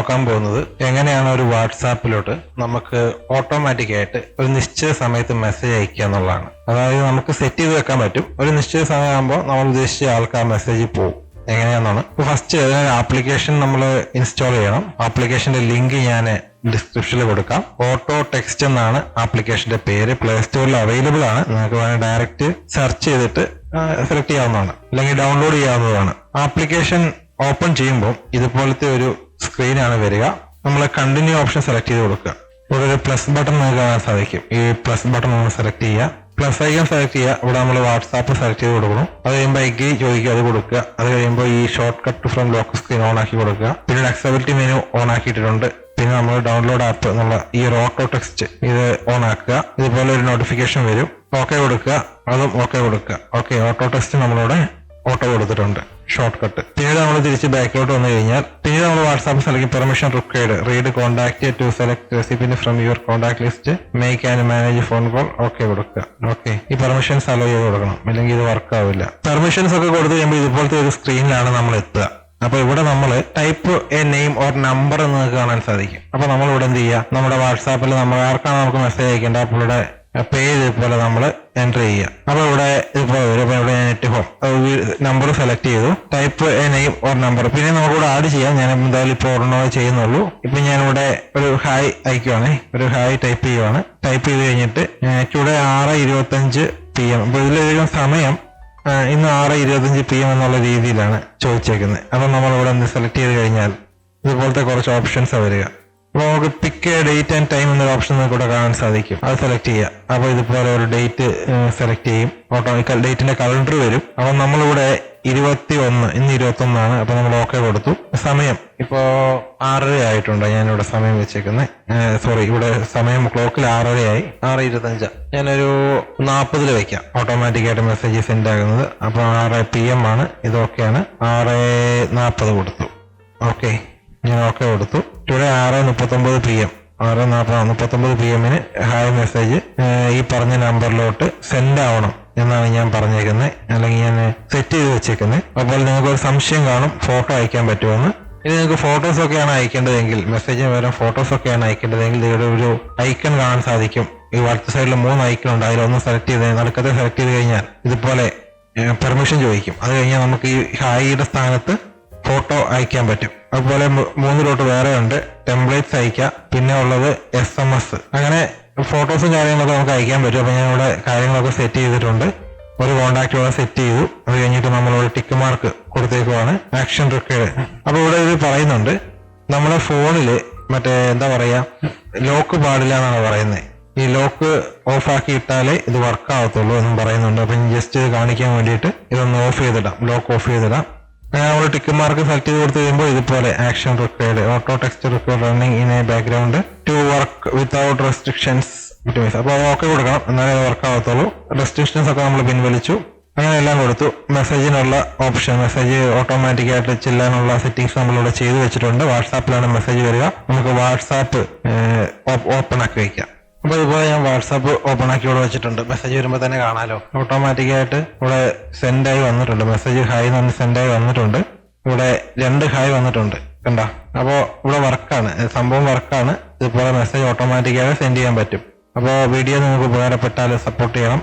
നോക്കാൻ പോകുന്നത് എങ്ങനെയാണ് ഒരു വാട്സാപ്പിലോട്ട് നമുക്ക് ഓട്ടോമാറ്റിക് ആയിട്ട് ഒരു നിശ്ചിത സമയത്ത് മെസ്സേജ് അയക്കുക എന്നുള്ളതാണ്. അതായത് നമുക്ക് സെറ്റ് ചെയ്ത് വെക്കാൻ പറ്റും. ഒരു നിശ്ചിത സമയമാകുമ്പോൾ നമ്മൾ ഉദ്ദേശിച്ച ആൾക്ക് ആ മെസ്സേജ് പോകും. എങ്ങനെയാണെന്നാണ് ഫസ്റ്റ് ആപ്ലിക്കേഷൻ നമ്മൾ ഇൻസ്റ്റാൾ ചെയ്യണം. ആപ്ലിക്കേഷന്റെ ലിങ്ക് ഞാൻ ഡിസ്ക്രിപ്ഷനിൽ കൊടുക്കാം. ഓട്ടോ ടെക്സ്റ്റ് എന്നാണ് ആപ്ലിക്കേഷന്റെ പേര്. പ്ലേ സ്റ്റോറിൽ അവൈലബിൾ ആണ്. നിങ്ങൾക്ക് വേണമെങ്കിൽ ഡയറക്റ്റ് സെർച്ച് ചെയ്തിട്ട് സെലക്ട് ചെയ്യാവുന്നതാണ്, അല്ലെങ്കിൽ ഡൗൺലോഡ് ചെയ്യാവുന്നതാണ്. ആപ്ലിക്കേഷൻ ഓപ്പൺ ചെയ്യുമ്പോൾ ഇതുപോലത്തെ ഒരു സ്ക്രീനാണ് വരിക. നമ്മൾ കണ്ടിന്യൂ ഓപ്ഷൻ സെലക്ട് ചെയ്ത് കൊടുക്കുക. ഇവിടെ ഒരു പ്ലസ് ബട്ടൺ നമുക്ക് കാണാൻ സാധിക്കും. ഈ പ്ലസ് ബട്ടൺ നമ്മൾ സെലക്ട് ചെയ്യുക. പ്ലസ് ഐക്കൺ സെലക്ട് ചെയ്യുക. ഇവിടെ നമ്മൾ വാട്സാപ്പ് സെലക്ട് ചെയ്ത് കൊടുക്കണം. അത് കഴിയുമ്പോൾ എഗ്രി ചോദിക്കുക, അത് കൊടുക്കുക. അത് കഴിയുമ്പോൾ ഈ short cut from lock screen on ആക്കി കൊടുക്കുക. പിന്നെ അക്സസിബിലിറ്റി മെനു ഓൺ ആക്കിയിട്ടുണ്ട്. പിന്നെ നമ്മൾ ഡൗൺലോഡ് ആപ്പ് എന്നുള്ള ഈ ഓട്ടോ ടെക്സ്റ്റ് ഇത് ഓൺ ആക്കുക. ഇതുപോലെ ഒരു നോട്ടിഫിക്കേഷൻ വരും. ഓക്കെ കൊടുക്കുക, അതും ഓക്കെ കൊടുക്കുക. ഓക്കെ, ഓട്ടോ ടെക്സ്റ്റ് നമ്മളിവിടെ ഓട്ടോ കൊടുത്തിട്ടുണ്ട്, ഷോർട്ട് കട്ട്. പിന്നീട് നമ്മൾ തിരിച്ച് ബാക്കിലോട്ട് വന്നു കഴിഞ്ഞാൽ പിന്നീട് നമ്മൾ WhatsApp select permission required, read contact to select recipient from your contact list, make and manage phone call. Okay കൊടുക്കുക. ഓക്കെ, ഈ പെർമിഷൻസ് അലോ ചെയ്ത് കൊടുക്കണം, അല്ലെങ്കിൽ ഇത് വർക്ക് ആവില്ല. പെർമിഷൻസ് ഒക്കെ കൊടുത്തു കഴിയുമ്പോൾ ഇതുപോലത്തെ ഒരു സ്ക്രീനിലാണ് നമ്മൾ എത്തുക. അപ്പൊ ഇവിടെ നമ്മൾ type A name or number എന്ന് കാണാൻ സാധിക്കും. അപ്പൊ നമ്മൾ ഇവിടെ എന്ത് ചെയ്യുക, നമ്മുടെ വാട്സാപ്പിൽ നമ്മൾ ആർക്കാണ് നമുക്ക് മെസ്സേജ് അയക്കേണ്ട അപ്പോഴുടെ പേജ് ഇതുപോലെ നമ്മൾ എൻ്റർ ചെയ്യുക. അപ്പൊ ഇവിടെ ഇതുപോലെ വരും. അപ്പൊ ഇവിടെ ഞാൻ നെറ്റ് ഹോം നമ്പർ സെലക്ട് ചെയ്തു. Type A name or number. പിന്നെ നമുക്കിവിടെ ആഡ് ചെയ്യാം. ഞാൻ എന്തായാലും ഇപ്പോൾ ഒരെണ്ണോ ചെയ്യുന്നുള്ളൂ. ഇപ്പൊ ഞാനിവിടെ ഒരു ഹായ് അയക്കുവാണ്. ഒരു ഹായ് ടൈപ്പ് ചെയ്യുവാണ്. ടൈപ്പ് ചെയ്ത് കഴിഞ്ഞിട്ട് ഇവിടെ 6:25 PM. അപ്പൊ ഇതിലധികം സമയം ഇന്ന് 6:25 PM എന്നുള്ള രീതിയിലാണ് ചോദിച്ചേക്കുന്നത്. അപ്പൊ നമ്മളിവിടെ ഒന്ന് സെലക്ട് ചെയ്ത് കഴിഞ്ഞാൽ ഇതുപോലത്തെ കുറച്ച് ഓപ്ഷൻസ് വരിക. അപ്പൊ നമുക്ക് പിക്ക് ഡേറ്റ് ആൻഡ് ടൈം എന്നൊരു ഓപ്ഷൻ നമുക്ക് ഇവിടെ കാണാൻ സാധിക്കും. അത് സെലക്ട് ചെയ്യുക. അപ്പൊ ഇതുപോലെ ഒരു ഡേറ്റ് സെലക്ട് ചെയ്യും. ഓട്ടോമാറ്റിക്കൽ ഡേറ്റിന്റെ കലണ്ടർ വരും. അപ്പൊ നമ്മളിവിടെ 21, ഇന്ന് 21 അപ്പൊ നമ്മൾ ഓക്കെ കൊടുത്തു. സമയം ഇപ്പോ 6:30 ആയിട്ടുണ്ട്. ഞാനിവിടെ സമയം വെച്ചേക്കുന്നത്. സോറി, ഇവിടെ സമയം ക്ലോക്കിൽ 6:30 ആയി. 6:25 ഞാനൊരു 40 വെക്കാം. ഓട്ടോമാറ്റിക് ആയിട്ട് മെസ്സേജ് സെൻഡ് ആകുന്നത്. അപ്പൊ 6 PM ആണ്. ഇത് ഓക്കെയാണ്. 6:40 കൊടുത്തു. ഓക്കെ, ഞാൻ ഓക്കെ കൊടുത്തു. ഇവിടെ 6:39 PM 6:39 PM ഹായ് മെസ്സേജ് ഈ പറഞ്ഞ നമ്പറിലോട്ട് സെൻഡ് ആവണം എന്നാണ് ഞാൻ പറഞ്ഞേക്കുന്നത്, അല്ലെങ്കിൽ ഞാൻ സെറ്റ് ചെയ്ത് വെച്ചേക്കുന്നത്. അപ്പോൾ നിങ്ങൾക്ക് ഒരു സംശയം കാണും, ഫോട്ടോ അയക്കാൻ പറ്റുമെന്ന്. ഇനി നിങ്ങൾക്ക് ഫോട്ടോസ് ഒക്കെയാണ് അയക്കേണ്ടതെങ്കിൽ, മെസ്സേജിന് പകരം ഫോട്ടോസ് ഒക്കെയാണ് അയക്കേണ്ടതെങ്കിൽ ഇവിടെ ഒരു ഐക്കൺ കാണാൻ സാധിക്കും. ഈ വലത്ത് സൈഡിൽ 3 ഐക്കൺ ഉണ്ട്. അതിലൊന്ന് സെലക്ട് ചെയ്ത് നടുക്കത്തെ സെലക്ട് ചെയ്ത് കഴിഞ്ഞാൽ ഇതുപോലെ പെർമിഷൻ ചോദിക്കും. അത് കഴിഞ്ഞാൽ നമുക്ക് ഈ ഹായിയുടെ സ്ഥാനത്ത് ഫോട്ടോ അയക്കാൻ പറ്റും. അതുപോലെ 3 വേറെ ഉണ്ട്. ടെംപ്ലേറ്റ്സ് അയക്കാം. പിന്നെ ഉള്ളത് SMS. അങ്ങനെ ഫോട്ടോസും കാര്യങ്ങളൊക്കെ നമുക്ക് അയക്കാൻ പറ്റും. അപ്പൊ ഞാൻ ഇവിടെ കാര്യങ്ങളൊക്കെ സെറ്റ് ചെയ്തിട്ടുണ്ട്. ഒരു കോൺടാക്ട് ഇവിടെ സെറ്റ് ചെയ്തു. അത് കഴിഞ്ഞിട്ട് നമ്മളിവിടെ ടിക്ക് മാർക്ക് കൊടുത്തേക്കുവാണ്. Action required. അപ്പൊ ഇവിടെ ഇത് പറയുന്നുണ്ട്, നമ്മളെ ഫോണില് മറ്റേ എന്താ പറയാ, ലോക്ക് പാടില്ല എന്നാണ് പറയുന്നത്. ഈ ലോക്ക് ഓഫ് ആക്കി ഇട്ടാലേ ഇത് വർക്ക് ആവത്തുള്ളൂ എന്നും പറയുന്നുണ്ട്. അപ്പൊ ജസ്റ്റ് ഇത് കാണിക്കാൻ വേണ്ടിയിട്ട് ഇതൊന്ന് ഓഫ് ചെയ്തിടാം, ലോക്ക് ഓഫ് ചെയ്തിടാം. നമ്മൾ ടിക്ക് മാർക്ക് സെലക്ട് ചെയ്ത് കൊടുത്തു കഴിയുമ്പോൾ ഇതുപോലെ action required, auto text required running in a background to work without restrictions. അപ്പോൾ ഓക്കെ കൊടുക്കണം, എന്നാലേ വർക്ക് ആവത്തുള്ളൂ. റെസ്ട്രിക്ഷൻസ് ഒക്കെ നമ്മൾ പിൻവലിച്ചു. അങ്ങനെ എല്ലാം കൊടുത്തു. മെസ്സേജിനുള്ള ഓപ്ഷൻ, മെസ്സേജ് ഓട്ടോമാറ്റിക് ആയിട്ട് ചെല്ലാനുള്ള സെറ്റിംഗ്സ് നമ്മളിവിടെ ചെയ്തു വെച്ചിട്ടുണ്ട്. വാട്സാപ്പിലാണ് മെസ്സേജ് വരിക. നമുക്ക് വാട്സാപ്പ് ഓപ്പൺ ആക്കി വയ്ക്കാം. അപ്പൊ ഇതുപോലെ ഞാൻ വാട്സാപ്പ് ഓപ്പൺ ആക്കി ഇവിടെ വെച്ചിട്ടുണ്ട്. മെസ്സേജ് വരുമ്പോൾ തന്നെ കാണാലോ, ഓട്ടോമാറ്റിക് ആയിട്ട് ഇവിടെ സെൻഡ് ആയി വന്നിട്ടുണ്ട്. മെസ്സേജ് ഹായ് എന്ന് പറഞ്ഞ് സെൻഡ് ആയി വന്നിട്ടുണ്ട്. ഇവിടെ 2 ഹായ് വന്നിട്ടുണ്ട്, കണ്ടോ. അപ്പോ ഇവിടെ വർക്കാണ്, സംഭവം വർക്കാണ്. ഇതുപോലെ മെസ്സേജ് ഓട്ടോമാറ്റിക് ആയിട്ട് സെൻഡ് ചെയ്യാൻ പറ്റും. അപ്പോൾ വീഡിയോ നിങ്ങൾക്ക് ഉപകാരപ്പെട്ടാൽ സപ്പോർട്ട് ചെയ്യണം.